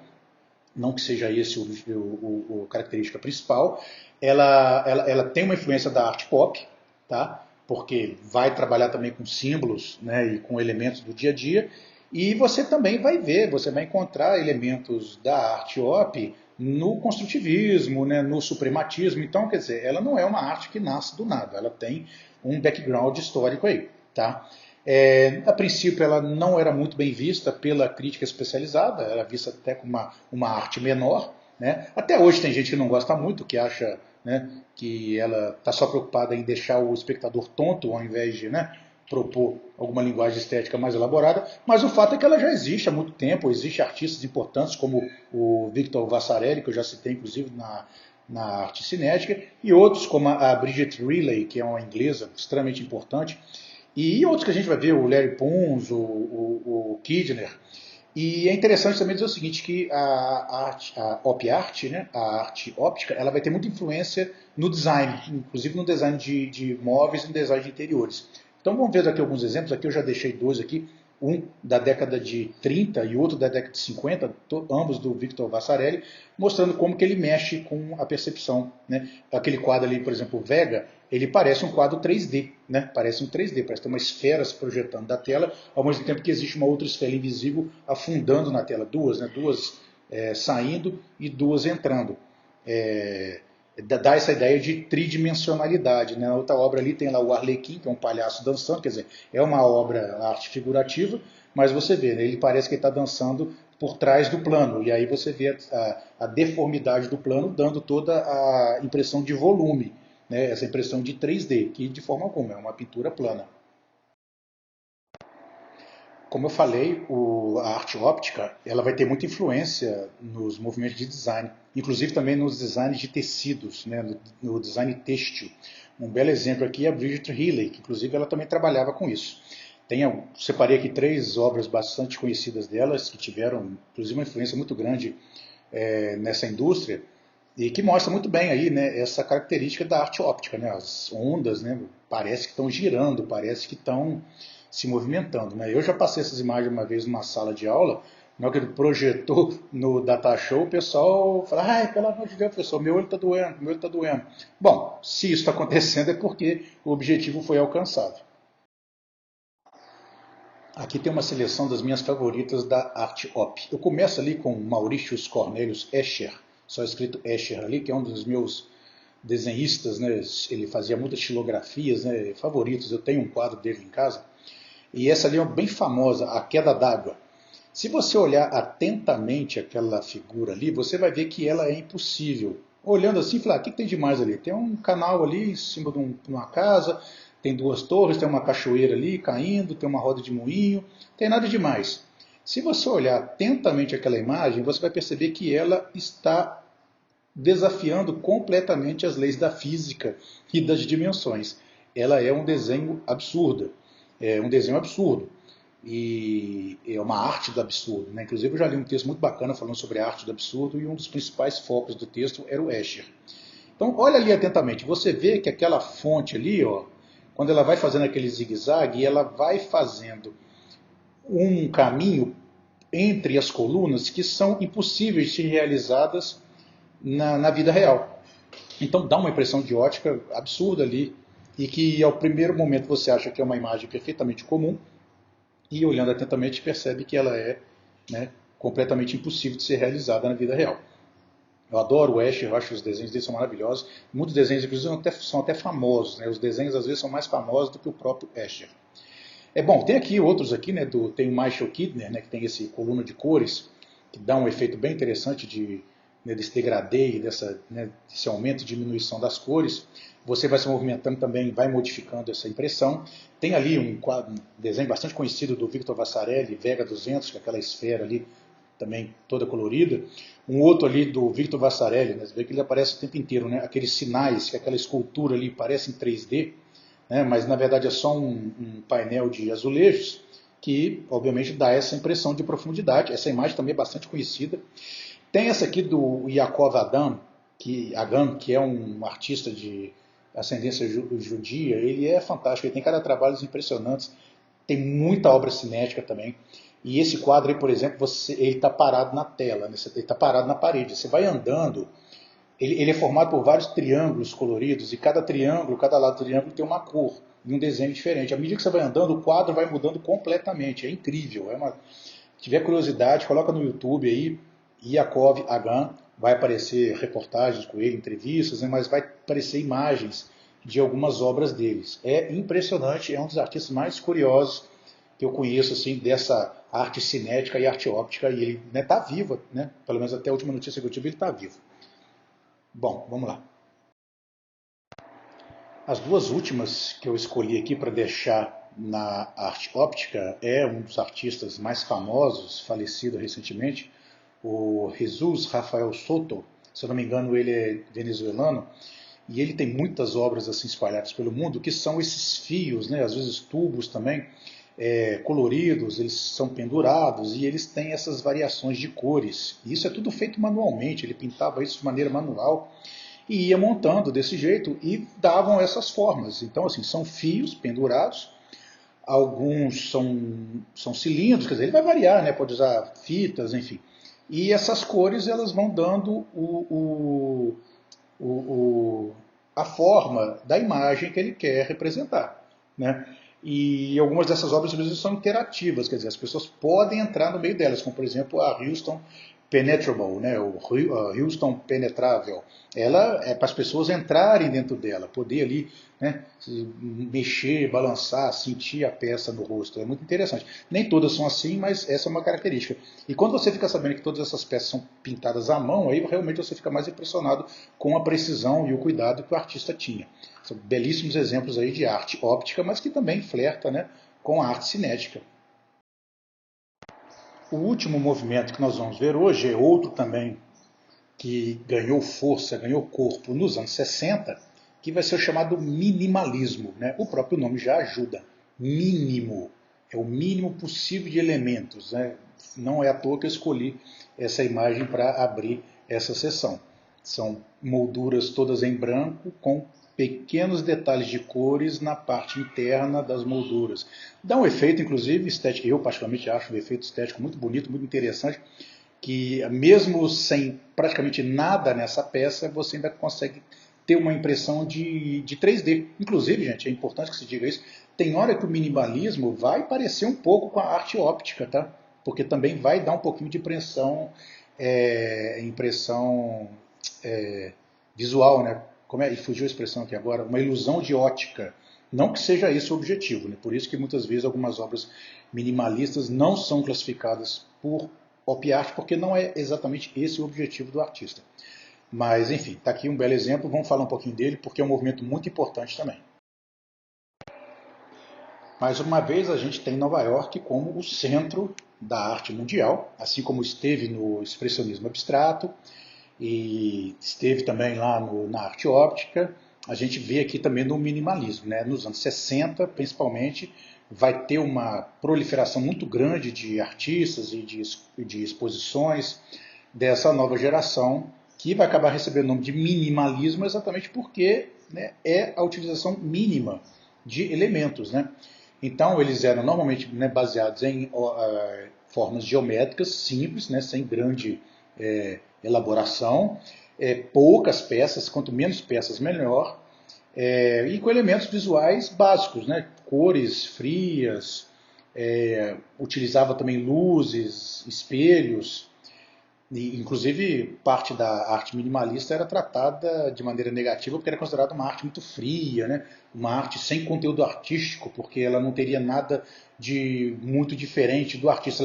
Não que seja esse o característica principal. Ela tem uma influência da arte pop, tá? Porque vai trabalhar também com símbolos, né, e com elementos do dia a dia. E você também vai ver, você vai encontrar elementos da arte op no construtivismo, né, no suprematismo. Então, quer dizer, ela não é uma arte que nasce do nada, ela tem um background histórico aí. Tá? A princípio, ela não era muito bem vista pela crítica especializada, era vista até como uma arte menor. Né? Até hoje tem gente que não gosta muito, que acha, né, que ela está só preocupada em deixar o espectador tonto ao invés de, né, propor alguma linguagem estética mais elaborada, mas o fato é que ela já existe há muito tempo, existem artistas importantes como o Victor Vasarely, que eu já citei inclusive na arte cinética, e outros como a Bridget Riley, que é uma inglesa extremamente importante, e outros que a gente vai ver, o Larry Pons, o Kidner. E é interessante também dizer o seguinte, que a op art, né, a arte óptica, ela vai ter muita influência no design, inclusive no design de móveis e no design de interiores. Então vamos ver aqui alguns exemplos, aqui eu já deixei dois aqui, um da década de 30 e outro da década de 50, ambos do Victor Vasarely, mostrando como que ele mexe com a percepção. Né? Aquele quadro ali, por exemplo, o Vega, ele parece um quadro 3D, né? Parece um 3D, parece ter uma esfera se projetando da tela, ao mesmo tempo que existe uma outra esfera invisível afundando na tela, duas, né? Duas saindo e duas entrando. Dá essa ideia de tridimensionalidade. Né? Na outra obra ali tem lá o Arlequim, que é um palhaço dançando, quer dizer, é uma obra arte figurativa, mas você vê, né? Ele parece que ele está dançando por trás do plano, e aí você vê a deformidade do plano dando toda a impressão de volume, né? Essa impressão de 3D, que de forma alguma é uma pintura plana. Como eu falei, a arte óptica ela vai ter muita influência nos movimentos de design. inclusive também nos designs de tecidos, né, no design têxtil. Um belo exemplo aqui é a Bridget Healy, que inclusive ela também trabalhava com isso. Separei aqui 3 obras bastante conhecidas delas, que tiveram inclusive uma influência muito grande nessa indústria, e que mostra muito bem aí, né, essa característica da arte óptica, né, as ondas, né, parece que estão girando, parece que estão se movimentando, né. Eu já passei essas imagens uma vez numa sala de aula, na hora que ele projetou no Data Show, o pessoal fala, ai, pelo amor de Deus, professor, meu olho está doendo, meu olho está doendo. Bom, se isso está acontecendo é porque o objetivo foi alcançado. Aqui tem uma seleção das minhas favoritas da Arte Op. Eu começo ali com Mauritius Cornelius Escher, só escrito Escher ali, que é um dos meus desenhistas, né? Ele fazia muitas xilografias, né, favoritos. Eu tenho um quadro dele em casa. E essa ali é bem famosa, A Queda d'Água. Se você olhar atentamente aquela figura ali, você vai ver que ela é impossível. Olhando assim, falar, o que tem de mais ali? Tem um canal ali em cima de uma casa, tem 2 torres, tem uma cachoeira ali caindo, tem uma roda de moinho, tem nada demais. Se você olhar atentamente aquela imagem, você vai perceber que ela está desafiando completamente as leis da física e das dimensões. Ela é um desenho absurdo. É um desenho absurdo. E é uma arte do absurdo, né? Inclusive eu já li um texto muito bacana falando sobre a arte do absurdo e um dos principais focos do texto era o Escher. Então olha ali atentamente, você vê que aquela fonte ali, ó, quando ela vai fazendo aquele zigue-zague, ela vai fazendo um caminho entre as colunas que são impossíveis de ser realizadas na vida real. Então dá uma impressão de ótica absurda ali e que ao primeiro momento você acha que é uma imagem perfeitamente comum, e olhando atentamente percebe que ela é, né, completamente impossível de ser realizada na vida real. Eu adoro o Escher, eu acho que os desenhos dele são maravilhosos. Muitos desenhos, inclusive, são até famosos, né? Os desenhos às vezes são mais famosos do que o próprio Escher. Bom, tem aqui outros aqui, né? Tem o Michael Kidner, né, que tem esse coluna de cores, que dá um efeito bem interessante desse degradê, desse aumento e diminuição das cores. Você vai se movimentando também, vai modificando essa impressão. Tem ali um desenho bastante conhecido do Victor Vasarely, Vega 200, que é aquela esfera ali, também toda colorida. Um outro ali do Victor Vasarely, né? Você vê que ele aparece o tempo inteiro, né? Aqueles sinais, que aquela escultura ali parece em 3D, né? Mas na verdade é só um painel de azulejos, que obviamente dá essa impressão de profundidade. Essa imagem também é bastante conhecida. Tem essa aqui do Yaakov Agan, que é um artista de ascendência judia. Ele é fantástico, ele tem cada trabalhos impressionantes, tem muita obra cinética também. E esse quadro aí, por exemplo, ele está parado na tela, né? Ele está parado na parede. Você vai andando, ele é formado por vários triângulos coloridos, e cada triângulo, cada lado do triângulo tem uma cor e um desenho diferente. À medida que você vai andando, o quadro vai mudando completamente. É incrível. Se tiver curiosidade, coloca no YouTube aí, Yaakov Agan, vai aparecer reportagens com ele, entrevistas, né, mas vai aparecer imagens de algumas obras deles. É impressionante, é um dos artistas mais curiosos que eu conheço, assim, dessa arte cinética e arte óptica, e ele está vivo, né? Pelo menos até a última notícia que eu tive, ele está vivo. Bom, vamos lá. As 2 últimas que eu escolhi aqui para deixar na arte óptica é um dos artistas mais famosos, falecido recentemente, o Jesus Rafael Soto. Se eu não me engano, ele é venezuelano, e ele tem muitas obras assim espalhadas pelo mundo, que são esses fios, né, às vezes tubos também, coloridos, eles são pendurados e eles têm essas variações de cores. E isso é tudo feito manualmente, ele pintava isso de maneira manual e ia montando desse jeito e davam essas formas. Então, assim, são fios pendurados, alguns são cilindros, quer dizer, ele vai variar, né? Pode usar fitas, enfim. E essas cores elas vão dando a forma da imagem que ele quer representar, né? E algumas dessas obras inclusive são interativas, quer dizer, as pessoas podem entrar no meio delas, como por exemplo a Houston Penetrable, né, o Houston Penetrável. Ela é para as pessoas entrarem dentro dela, poder ali, né, mexer, balançar, sentir a peça no rosto. É muito interessante. Nem todas são assim, mas essa é uma característica. E quando você fica sabendo que todas essas peças são pintadas à mão, aí realmente você fica mais impressionado com a precisão e o cuidado que o artista tinha. São belíssimos exemplos aí de arte óptica, mas que também flerta, né, com a arte cinética. O último movimento que nós vamos ver hoje é outro também que ganhou força, ganhou corpo nos anos 60, que vai ser o chamado minimalismo, né? O próprio nome já ajuda. Mínimo. É o mínimo possível de elementos, né? Não é à toa que eu escolhi essa imagem para abrir essa sessão. São molduras todas em branco, com pequenos detalhes de cores na parte interna das molduras. Dá um efeito, inclusive, estético. Eu particularmente acho um efeito estético muito bonito, muito interessante, que mesmo sem praticamente nada nessa peça, você ainda consegue ter uma impressão de 3D. Inclusive, gente, é importante que se diga isso, tem hora que o minimalismo vai parecer um pouco com a arte óptica, tá? Porque também vai dar um pouquinho de impressão visual, né? Como é? E fugiu a expressão aqui agora, uma ilusão de ótica. Não que seja esse o objetivo, né? Por isso que muitas vezes algumas obras minimalistas não são classificadas por pop art, porque não é exatamente esse o objetivo do artista. Mas, enfim, está aqui um belo exemplo, vamos falar um pouquinho dele, porque é um movimento muito importante também. Mais uma vez, a gente tem Nova York como o centro da arte mundial, assim como esteve no expressionismo abstrato, e esteve também lá na arte óptica. A gente vê aqui também no minimalismo, né? Nos anos 60, principalmente, vai ter uma proliferação muito grande de artistas e de exposições dessa nova geração, que vai acabar recebendo o nome de minimalismo exatamente porque, né, é a utilização mínima de elementos, né? Então, eles eram normalmente, né, baseados em formas geométricas simples, né, sem grande elaboração, poucas peças, quanto menos peças melhor, e com elementos visuais básicos, né, cores frias, utilizava também luzes, espelhos, e, inclusive parte da arte minimalista era tratada de maneira negativa porque era considerada uma arte muito fria, né, uma arte sem conteúdo artístico, porque ela não teria nada de muito diferente do artista.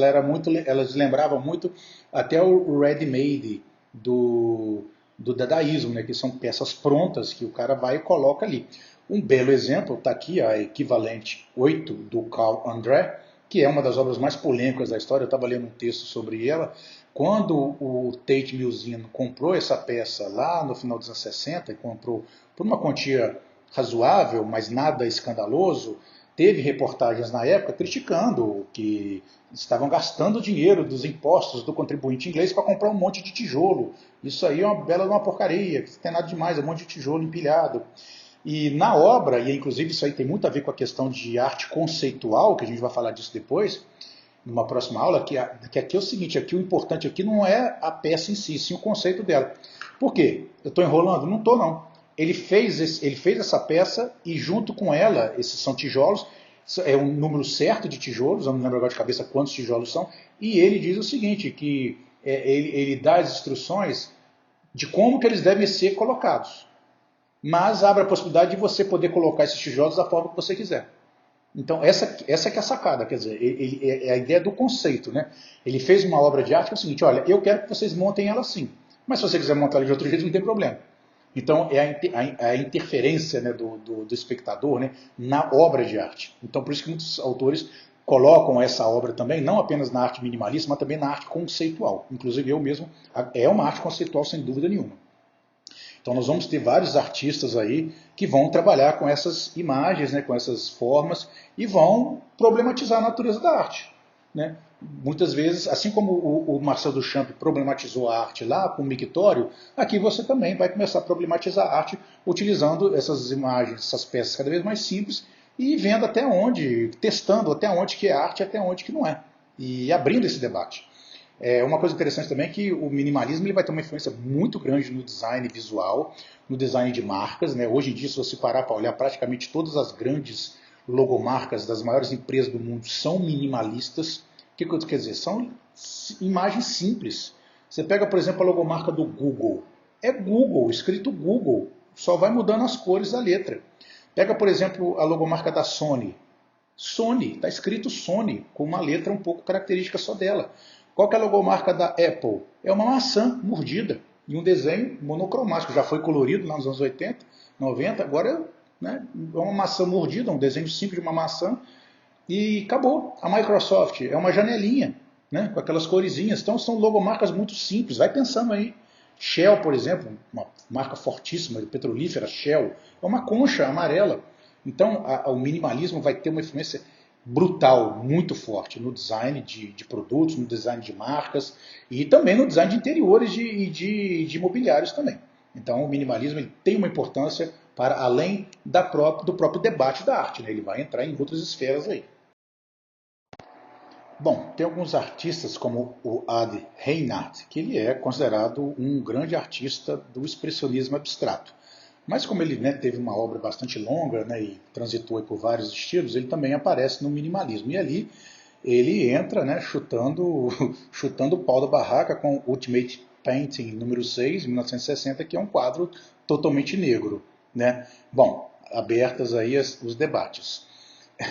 Elas lembravam muito até o ready-made do dadaísmo, né, que são peças prontas que o cara vai e coloca ali. Um belo exemplo está aqui, a equivalente 8 do Carl André, que é uma das obras mais polêmicas da história. Eu estava lendo um texto sobre ela. Quando o Tate Museum comprou essa peça lá no final dos anos 60, e comprou por uma quantia razoável, mas nada escandaloso, teve reportagens na época criticando que estavam gastando dinheiro dos impostos do contribuinte inglês para comprar um monte de tijolo. Isso aí é uma bela de uma porcaria, não tem nada demais, é um monte de tijolo empilhado. E na obra, e inclusive isso aí tem muito a ver com a questão de arte conceitual, que a gente vai falar disso depois, numa próxima aula, que aqui é o seguinte, aqui o importante aqui não é a peça em si, sim o conceito dela. Por quê? Eu estou enrolando? Não estou, não. Ele fez essa peça e junto com ela, esses são tijolos, é um número certo de tijolos, eu não lembro agora de cabeça quantos tijolos são, e ele diz o seguinte, que ele dá as instruções de como que eles devem ser colocados. Mas abre a possibilidade de você poder colocar esses tijolos da forma que você quiser. Então, essa que é a sacada, quer dizer, é a ideia do conceito, né? Ele fez uma obra de arte que é o seguinte, olha, eu quero que vocês montem ela assim, mas se você quiser montar ela de outro jeito, não tem problema. Então, é a interferência, né, do espectador, né, na obra de arte. Então, por isso que muitos autores colocam essa obra também, não apenas na arte minimalista, mas também na arte conceitual. Inclusive, eu mesmo, é uma arte conceitual, sem dúvida nenhuma. Então nós vamos ter vários artistas aí que vão trabalhar com essas imagens, né, com essas formas, e vão problematizar a natureza da arte, né? Muitas vezes, assim como o Marcel Duchamp problematizou a arte lá com o mictório, aqui você também vai começar a problematizar a arte utilizando essas imagens, essas peças cada vez mais simples e vendo até onde, testando até onde que é arte e até onde que não é. E abrindo esse debate. Uma coisa interessante também é que o minimalismo ele vai ter uma influência muito grande no design visual, no design de marcas, né? Hoje em dia, se você parar para olhar, praticamente todas as grandes logomarcas das maiores empresas do mundo são minimalistas. O que quer dizer? São imagens simples. Você pega, por exemplo, a logomarca do Google. É Google, escrito Google. Só vai mudando as cores da letra. Pega, por exemplo, a logomarca da Sony. Sony, está escrito Sony, com uma letra um pouco característica só dela. Qual que é a logomarca da Apple? É uma maçã mordida e um desenho monocromático. Já foi colorido lá nos anos 80, 90, agora, né, é uma maçã mordida, um desenho simples de uma maçã e acabou. A Microsoft é uma janelinha, né, com aquelas coresinhas. Então são logomarcas muito simples. Vai pensando aí. Shell, por exemplo, uma marca fortíssima, petrolífera, Shell, é uma concha amarela. Então, o minimalismo vai ter uma influência brutal, muito forte no design de produtos, no design de marcas e também no design de interiores de imobiliários também. Então, o minimalismo ele tem uma importância para além do próprio debate da arte, né? Ele vai entrar em outras esferas aí. Bom, tem alguns artistas como o Ad Reinhardt, que ele é considerado um grande artista do expressionismo abstrato. Mas como ele, né, teve uma obra bastante longa, né, e transitou por vários estilos, ele também aparece no minimalismo. E ali ele entra, né, chutando o pau da barraca com Ultimate Painting número 6, 1960, que é um quadro totalmente negro, né? Bom, abertas aí os debates.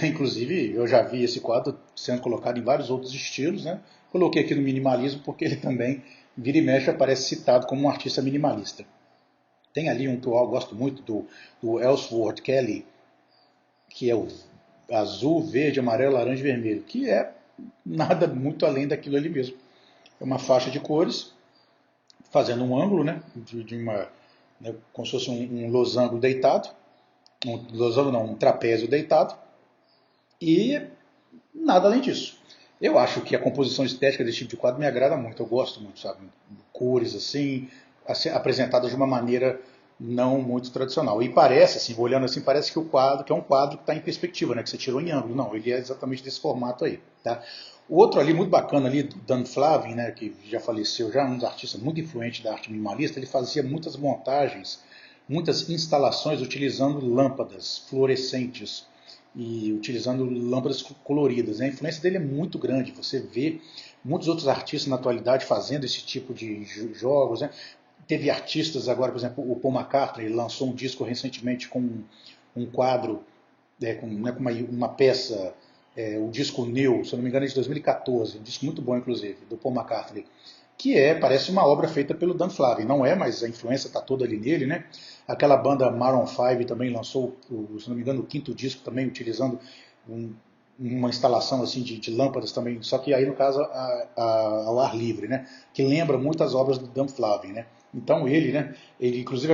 Inclusive, eu já vi esse quadro sendo colocado em vários outros estilos, né? Coloquei aqui no minimalismo porque ele também, vira e mexe, aparece citado como um artista minimalista. Tem ali um que eu gosto muito, do Ellsworth Kelly, que é o azul, verde, amarelo, laranja e vermelho, que é nada muito além daquilo ali mesmo. É uma faixa de cores, fazendo um ângulo, né, né, como se fosse um losango deitado, um trapézio deitado, e nada além disso. Eu acho que a composição estética desse tipo de quadro me agrada muito, eu gosto muito, sabe? Cores assim, apresentadas de uma maneira não muito tradicional. E parece, assim, olhando assim, parece que o quadro, que é um quadro que está em perspectiva, né? Que você tirou em ângulo. Não, ele é exatamente desse formato aí, tá? O outro ali, muito bacana ali, Dan Flavin, né? Que já faleceu, já um dos artistas muito influentes da arte minimalista, ele fazia muitas montagens, muitas instalações utilizando lâmpadas fluorescentes e utilizando lâmpadas coloridas. Né? A influência dele é muito grande. Você vê muitos outros artistas na atualidade fazendo esse tipo de jogos. Né? Teve artistas agora, por exemplo, o Paul McCartney lançou um disco recentemente com um quadro, com uma peça, o disco New, se eu não me engano é de 2014, um disco muito bom inclusive, do Paul McCartney, que parece uma obra feita pelo Dan Flavin. Não é, mas a influência está toda ali nele, né? Aquela banda Maroon 5 também lançou, se não me engano, o quinto disco também, utilizando uma instalação assim de lâmpadas também, só que aí no caso ao ar livre, né? Que lembra muito as obras do Dan Flavin, né? Então ele, né? Ele, inclusive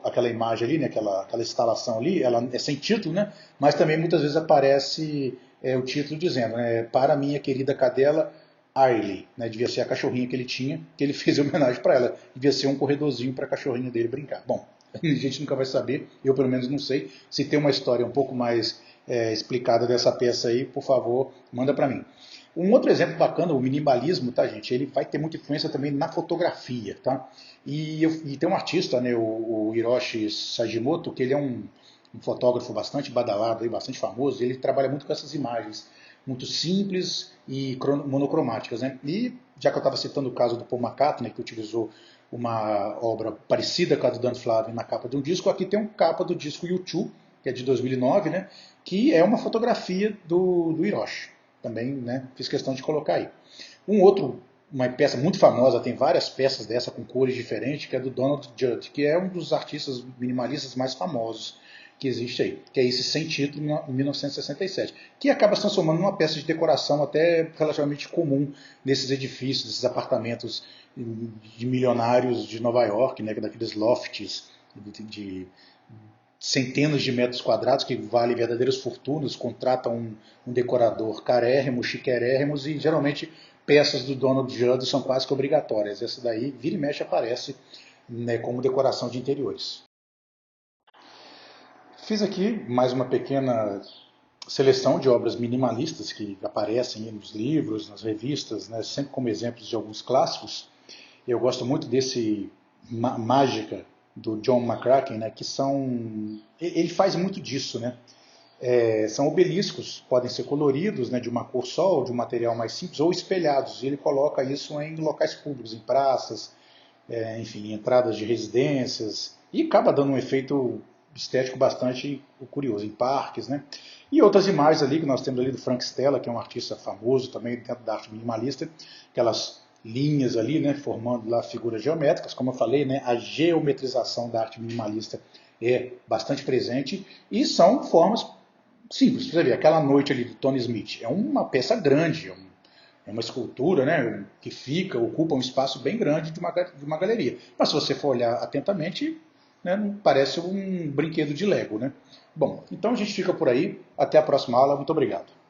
aquela imagem ali, né? Aquela instalação ali, ela é sem título, né? Mas também muitas vezes aparece o título dizendo, né? Para minha querida cadela Ailey, né? Devia ser a cachorrinha que ele tinha, que ele fez em homenagem para ela. Devia ser um corredorzinho para a cachorrinha dele brincar. Bom, a gente nunca vai saber, eu pelo menos não sei. Se tem uma história um pouco mais explicada dessa peça aí, por favor, manda para mim. Um outro exemplo bacana, o minimalismo, tá, gente? Ele vai ter muita influência também na fotografia, tá? E tem um artista, né, o Hiroshi Sagimoto, que ele é um fotógrafo bastante badalado, bastante famoso, e ele trabalha muito com essas imagens muito simples e monocromáticas. Né? E já que eu estava citando o caso do Paul McCartney, que utilizou uma obra parecida com a do Dan Flavin na capa de um disco, aqui tem uma capa do disco U2, que é de 2009, né? Que é uma fotografia do Hiroshi. Também, né, fiz questão de colocar aí. Uma peça muito famosa, tem várias peças dessa com cores diferentes, que é do Donald Judd, que é um dos artistas minimalistas mais famosos que existe aí, que é esse Sem Título, em 1967, que acaba se transformando numa peça de decoração até relativamente comum nesses edifícios, nesses apartamentos de milionários de Nova York, né, daqueles lofts de centenas de metros quadrados que valem verdadeiras fortunas, contratam um decorador carérrimo, chiquérrimos, e geralmente peças do Donald Judd são quase que obrigatórias. Essa daí, vira e mexe, aparece, né, como decoração de interiores. Fiz aqui mais uma pequena seleção de obras minimalistas que aparecem nos livros, nas revistas, né, sempre como exemplos de alguns clássicos. Eu gosto muito desse Mágica, do John McCracken, né, que ele faz muito disso, né? São obeliscos, podem ser coloridos, né, de uma cor só, ou de um material mais simples, ou espelhados, e ele coloca isso em locais públicos, em praças, enfim, em entradas de residências, e acaba dando um efeito estético bastante curioso, em parques, né? E outras imagens ali que nós temos ali do Frank Stella, que é um artista famoso também dentro da arte minimalista, aquelas linhas ali, né, formando lá figuras geométricas, como eu falei, né, a geometrização da arte minimalista é bastante presente, e são formas simples. Você vê, aquela noite ali do Tony Smith é uma peça grande, É uma escultura, né, que ocupa um espaço bem grande de uma galeria. Mas se você for olhar atentamente, né, parece um brinquedo de Lego. Né? Bom, então a gente fica por aí. Até a próxima aula. Muito obrigado.